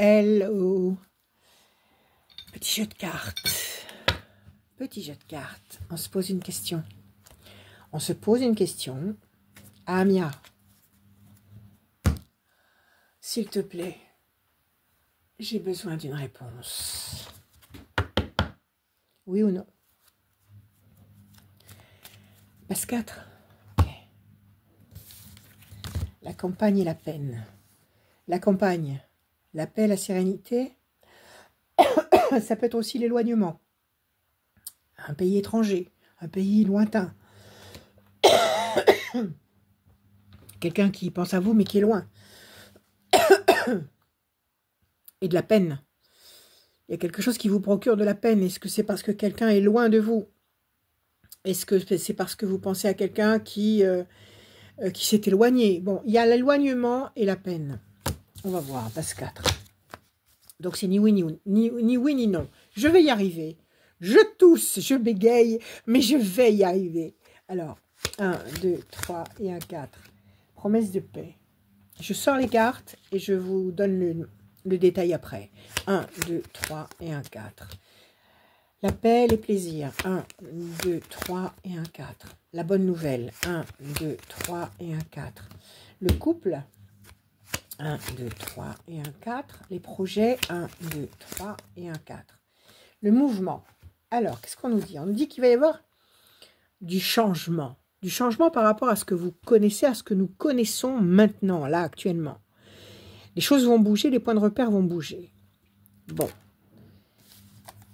Hello. Petit jeu de cartes. Petit jeu de cartes. On se pose une question. On se pose une question. Amia, s'il te plaît, j'ai besoin d'une réponse. Oui ou non? Passe 4. Okay. La campagne et la peine. La campagne, la paix, la sérénité. Ça peut être aussi l'éloignement. Un pays étranger, un pays lointain. Quelqu'un qui pense à vous mais qui est loin. Et de la peine. Il y a quelque chose qui vous procure de la peine. Est-ce que c'est parce que quelqu'un est loin de vous? Est-ce que c'est parce que vous pensez à quelqu'un qui s'est éloigné? Bon, il y a l'éloignement et la peine. On va voir, passe 4. Donc c'est ni oui ni oui ni non. Je vais y arriver. Je tousse, je bégaye, mais je vais y arriver. Alors, 1, 2, 3 et un 4. Promesse de paix. Je sors les cartes et je vous donne le détail après. 1, 2, 3 et un 4. La paix, les plaisirs. 1, 2, 3 et un 4. La bonne nouvelle. 1, 2, 3 et un 4. Le couple. 1, 2, 3 et un 4. Les projets. 1, 2, 3 et un 4. Le mouvement. Alors, qu'est-ce qu'on nous dit? On nous dit qu'il va y avoir du changement. Du changement par rapport à ce que vous connaissez, à ce que nous connaissons maintenant, là, actuellement. Les choses vont bouger, les points de repère vont bouger. Bon.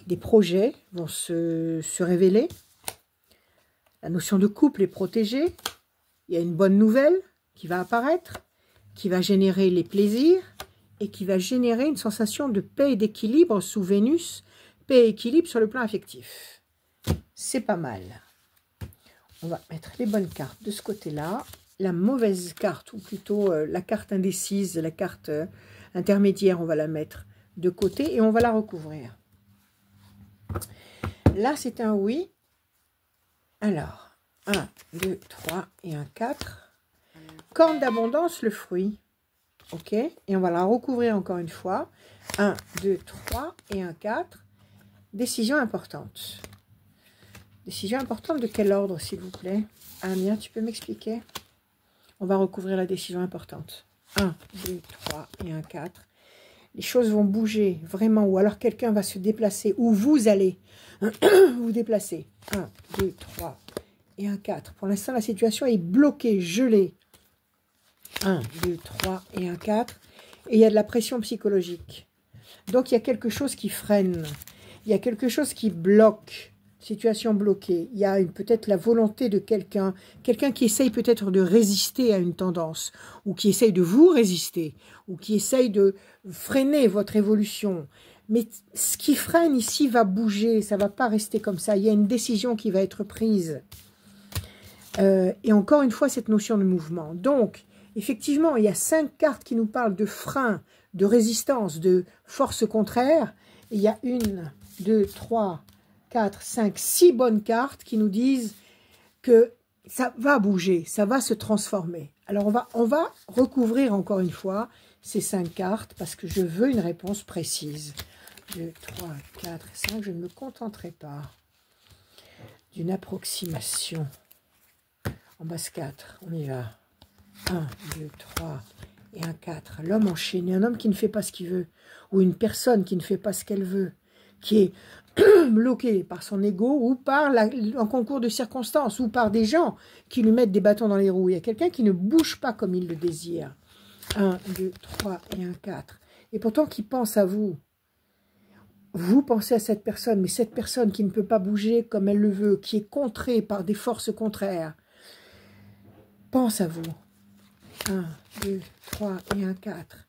Des projets vont se révéler. La notion de couple est protégée. Il y a une bonne nouvelle qui va apparaître, qui va générer les plaisirs et qui va générer une sensation de paix et d'équilibre sous Vénus. Paix et équilibre sur le plan affectif. C'est pas mal. On va mettre les bonnes cartes de ce côté-là. La mauvaise carte, ou plutôt la carte indécise, la carte intermédiaire, on va la mettre de côté et on va la recouvrir. Là, c'est un oui. Alors, 1, 2, 3 et un 4. Corne d'abondance, le fruit. OK. Et on va la recouvrir encore une fois. 1, 2, 3 et un 4. Décision importante. Décision importante de quel ordre, s'il vous plaît? Amia, tu peux m'expliquer? On va recouvrir la décision importante. 1, 2, 3 et un 4. Les choses vont bouger, vraiment, ou alors quelqu'un va se déplacer, ou vous allez vous déplacer. 1, 2, 3 et un 4. Pour l'instant, la situation est bloquée, gelée. 1, 2, 3 et un 4. Et il y a de la pression psychologique. Donc, il y a quelque chose qui freine. Il y a quelque chose qui bloque. Situation bloquée. Il y a peut-être la volonté de quelqu'un qui essaye peut-être de résister à une tendance, ou qui essaye de vous résister, ou qui essaye de freiner votre évolution. Mais ce qui freine ici va bouger, ça ne va pas rester comme ça. Il y a une décision qui va être prise. Et encore une fois, cette notion de mouvement. Donc, effectivement, il y a 5 cartes qui nous parlent de frein, de résistance, de force contraire. Et il y a 1, 2, 3, 4, 5, 6 bonnes cartes qui nous disent que ça va bouger, ça va se transformer. Alors, on va recouvrir encore une fois ces 5 cartes parce que je veux une réponse précise. 2, 3, 4, 5, je ne me contenterai pas d'une approximation. En base 4, on y va. 1, 2, 3 et un 4. L'homme enchaîné, un homme qui ne fait pas ce qu'il veut, ou une personne qui ne fait pas ce qu'elle veut, qui est bloqué par son ego ou par un concours de circonstances ou par des gens qui lui mettent des bâtons dans les roues. Il y a quelqu'un qui ne bouge pas comme il le désire. 1, 2, 3 et un 4. Et pourtant qui pense à vous. Vous pensez à cette personne, mais cette personne qui ne peut pas bouger comme elle le veut, qui est contrée par des forces contraires, pense à vous. 1, 2, 3 et un 4.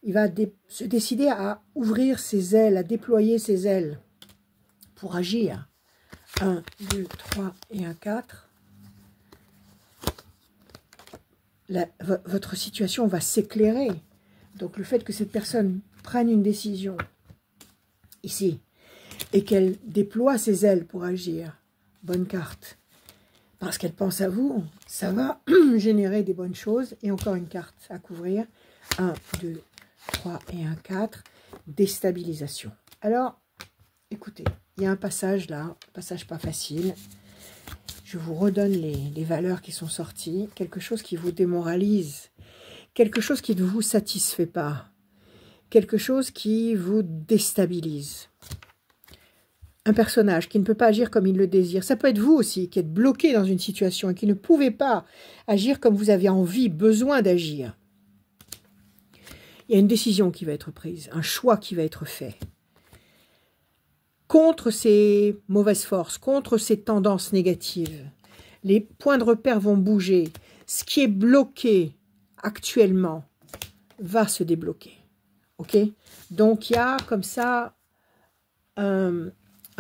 Il va se décider à ouvrir ses ailes, à déployer ses ailes pour agir. 1, 2, 3 et un 4. Votre situation va s'éclairer. Donc le fait que cette personne prenne une décision ici et qu'elle déploie ses ailes pour agir, bonne carte. Parce qu'elle pense à vous, ça va générer des bonnes choses. Et encore une carte à couvrir. 1, 2, 3 et un 4. Déstabilisation. Alors, écoutez, il y a un passage là, un passage pas facile. Je vous redonne les valeurs qui sont sorties. Quelque chose qui vous démoralise. Quelque chose qui ne vous satisfait pas. Quelque chose qui vous déstabilise. Un personnage qui ne peut pas agir comme il le désire. Ça peut être vous aussi, qui êtes bloqué dans une situation et qui ne pouvez pas agir comme vous avez envie, besoin d'agir. Il y a une décision qui va être prise, un choix qui va être fait. Contre ces mauvaises forces, contre ces tendances négatives. Les points de repère vont bouger. Ce qui est bloqué actuellement va se débloquer. Ok? Donc, il y a comme ça un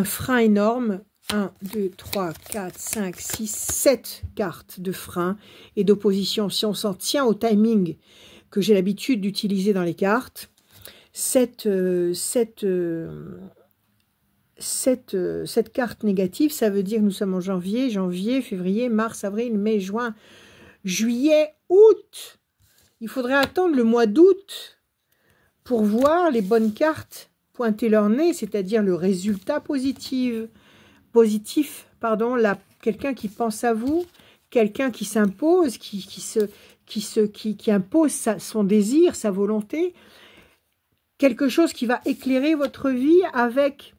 frein énorme. 1, 2, 3, 4, 5, 6, 7 cartes de frein et d'opposition. Si on s'en tient au timing que j'ai l'habitude d'utiliser dans les cartes, cette carte négative, ça veut dire que nous sommes en janvier, février, mars, avril, mai, juin, juillet, août. Il faudrait attendre le mois d'août pour voir les bonnes cartes pointer leur nez, c'est-à-dire le résultat positif, quelqu'un qui pense à vous, quelqu'un qui s'impose, qui impose son désir, sa volonté, quelque chose qui va éclairer votre vie avec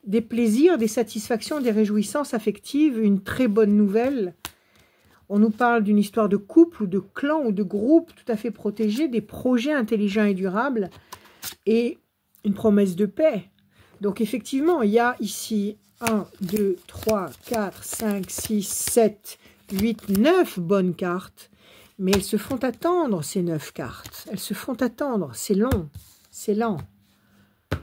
des plaisirs, des satisfactions, des réjouissances affectives, une très bonne nouvelle. On nous parle d'une histoire de couple ou de clan ou de groupe tout à fait protégé, des projets intelligents et durables et une promesse de paix. Donc effectivement, il y a ici 1, 2, 3, 4, 5, 6, 7, 8, 9 bonnes cartes. Mais elles se font attendre, ces 9 cartes. Elles se font attendre, c'est long, c'est lent.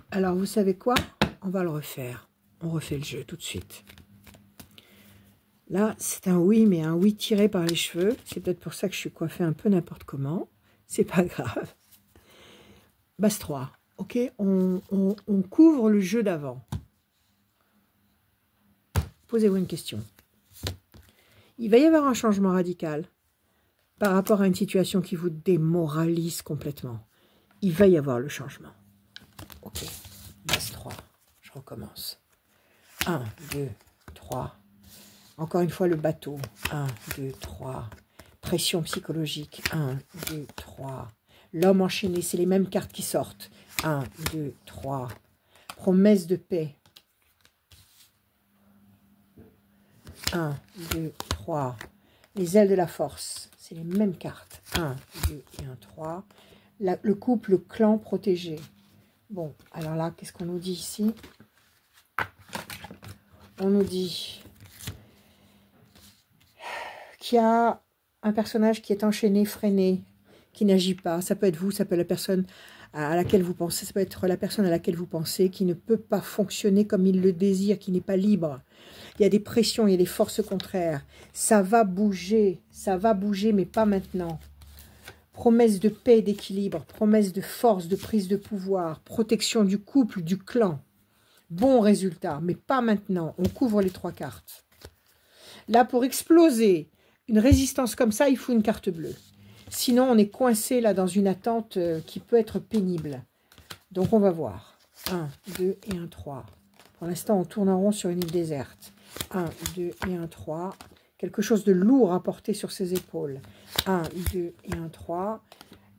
Alors vous savez quoi? On va le refaire. On refait le jeu tout de suite. Là, c'est un oui, mais un oui tiré par les cheveux. C'est peut-être pour ça que je suis coiffée un peu n'importe comment. C'est pas grave. Base 3. Ok, on couvre le jeu d'avant. Posez-vous une question. Il va y avoir un changement radical par rapport à une situation qui vous démoralise complètement. Il va y avoir le changement. Ok, base 3. Je recommence. 1, 2, 3. Encore une fois, le bateau. 1, 2, 3. Pression psychologique. 1, 2, 3. L'homme enchaîné, c'est les mêmes cartes qui sortent. 1, 2, 3. Promesse de paix. 1, 2, 3. Les ailes de la force, c'est les mêmes cartes. 1, 2 et 1, 3. Le couple, le clan protégé. Bon, alors là, qu'est-ce qu'on nous dit ici? On nous dit qu'il y a un personnage qui est enchaîné, freiné, qui n'agit pas. Ça peut être vous, ça peut être la personne à laquelle vous pensez, ça peut être la personne à laquelle vous pensez, qui ne peut pas fonctionner comme il le désire, qui n'est pas libre. Il y a des pressions, il y a des forces contraires. Ça va bouger, mais pas maintenant. Promesse de paix et d'équilibre, promesse de force, de prise de pouvoir, protection du couple, du clan. Bon résultat, mais pas maintenant. On couvre les 3 cartes. Là, pour exploser une résistance comme ça, il faut une carte bleue. Sinon, on est coincé là dans une attente qui peut être pénible. Donc, on va voir. 1, 2 et 1, 3. Pour l'instant, on tourne en rond sur une île déserte. 1, 2 et 1, 3. Quelque chose de lourd à porter sur ses épaules. 1, 2 et 1, 3.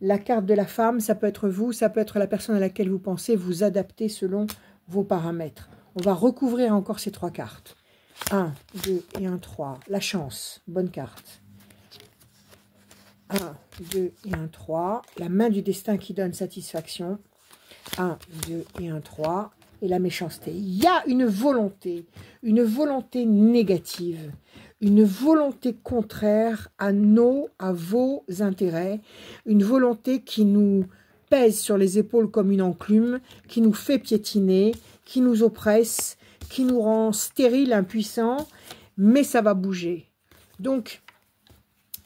La carte de la femme, ça peut être vous, ça peut être la personne à laquelle vous pensez, vous adaptez selon vos paramètres. On va recouvrir encore ces 3 cartes. 1, 2 et 1, 3. La chance, bonne carte. 1, 2 et 1, 3. La main du destin qui donne satisfaction. 1, 2 et 1, 3. Et la méchanceté. Il y a une volonté négative, une volonté contraire à vos intérêts, une volonté qui nous pèse sur les épaules comme une enclume, qui nous fait piétiner, qui nous oppresse, qui nous rend stériles, impuissants, mais ça va bouger. Donc,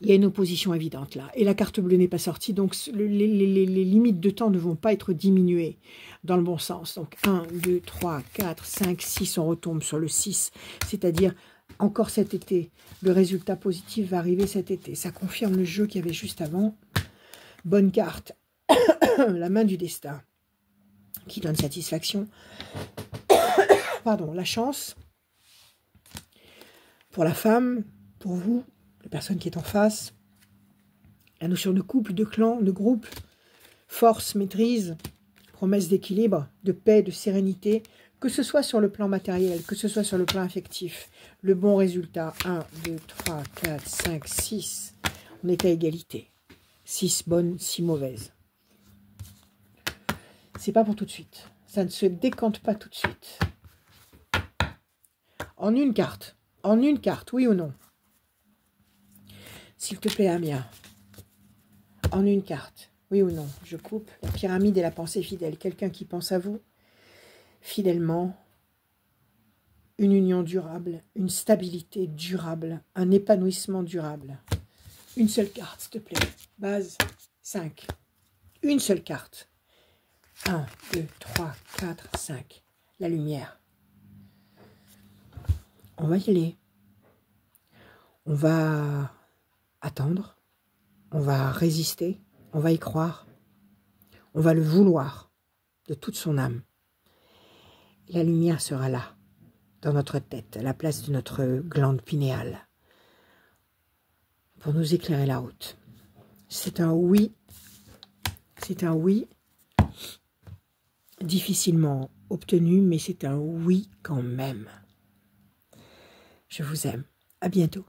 il y a une opposition évidente là. Et la carte bleue n'est pas sortie, donc les limites de temps ne vont pas être diminuées dans le bon sens. Donc 1, 2, 3, 4, 5, 6, on retombe sur le 6. C'est-à-dire, encore cet été, le résultat positif va arriver cet été. Ça confirme le jeu qu'il y avait juste avant. Bonne carte. la main du destin qui donne satisfaction. Pardon, la chance pour la femme, pour vous, la personne qui est en face. La notion de couple, de clan, de groupe, force, maîtrise, promesse d'équilibre, de paix, de sérénité, que ce soit sur le plan matériel, que ce soit sur le plan affectif. Le bon résultat, 1, 2, 3, 4, 5, 6. On est à égalité. 6 bonnes, 6 mauvaises. C'est pas pour tout de suite. Ça ne se décante pas tout de suite. En une carte, oui ou non? S'il te plaît, Amia. En une carte, oui ou non? Je coupe la pyramide et la pensée fidèle. Quelqu'un qui pense à vous fidèlement, une union durable, une stabilité durable, un épanouissement durable. Une seule carte, s'il te plaît. Base 5. Une seule carte. 1, 2, 3, 4, 5. La lumière. On va y aller. On va attendre. On va résister. On va y croire. On va le vouloir de toute son âme. La lumière sera là, dans notre tête, à la place de notre glande pinéale, pour nous éclairer la route. C'est un oui difficilement obtenu, mais c'est un oui quand même. Je vous aime. À bientôt.